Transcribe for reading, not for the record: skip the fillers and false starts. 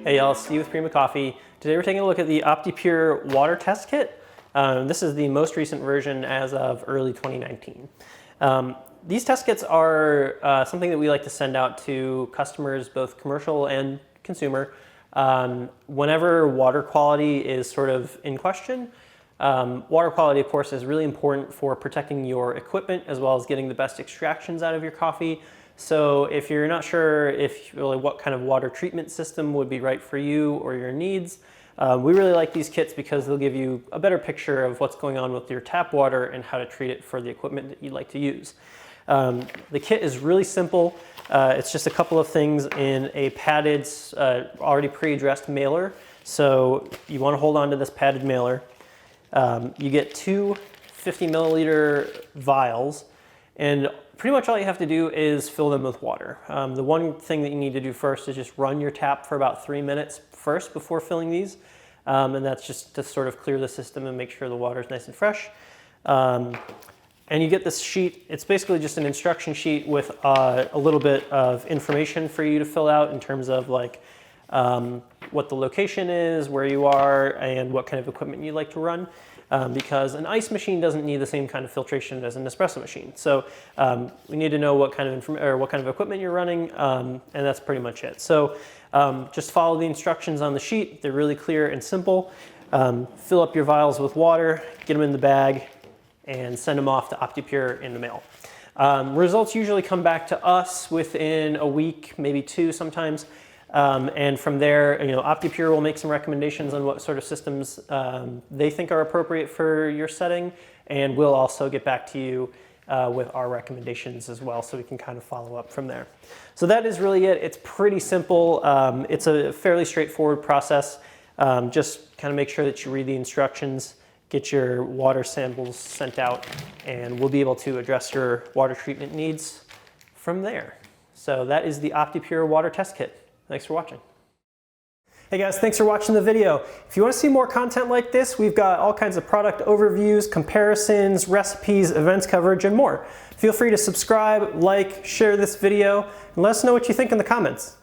Hey y'all, Steve with Prima Coffee. Today we're taking a look at the OptiPure water test kit. This is the most recent version as of early 2019. These test kits are something that we like to send out to customers, both commercial and consumer, whenever water quality is sort of in question. Water quality, of course, is really important for protecting your equipment as well as getting the best extractions out of your coffee. So if you're not sure if really what kind of water treatment system would be right for you or your needs, we really like these kits because they'll give you a better picture of what's going on with your tap water and how to treat it for the equipment that you'd like to use. The kit is really simple. It's just a couple of things in a padded, already pre-addressed mailer. So you want to hold on to this padded mailer. You get two 50 milliliter vials, and pretty much all you have to do is fill them with water. The one thing that you need to do first is just run your tap for about 3 minutes first before filling these. And that's just to sort of clear the system and make sure the water is nice and fresh. And you get this sheet. It's basically just an instruction sheet with a little bit of information for you to fill out in terms of like what the location is, where you are, and what kind of equipment you like to run. Because an ice machine doesn't need the same kind of filtration as an espresso machine. So we need to know what kind of equipment you're running, and that's pretty much it. So just follow the instructions on the sheet. They're really clear and simple. Fill up your vials with water, get them in the bag, and send them off to OptiPure in the mail. Results usually come back to us within a week, maybe 2 sometimes. And from there, OptiPure will make some recommendations on what sort of systems they think are appropriate for your setting, and we'll also get back to you with our recommendations as well, so we can kind of follow up from there. So that is really it. It's pretty simple. It's a fairly straightforward process. Just kind of make sure that you read the instructions, get your water samples sent out, and we'll be able to address your water treatment needs from there. So that is the OptiPure water test kit. Thanks for watching. Hey guys, thanks for watching the video. If you want to see more content like this, we've got all kinds of product overviews, comparisons, recipes, events coverage, and more. Feel free to subscribe, like, share this video, and let us know what you think in the comments.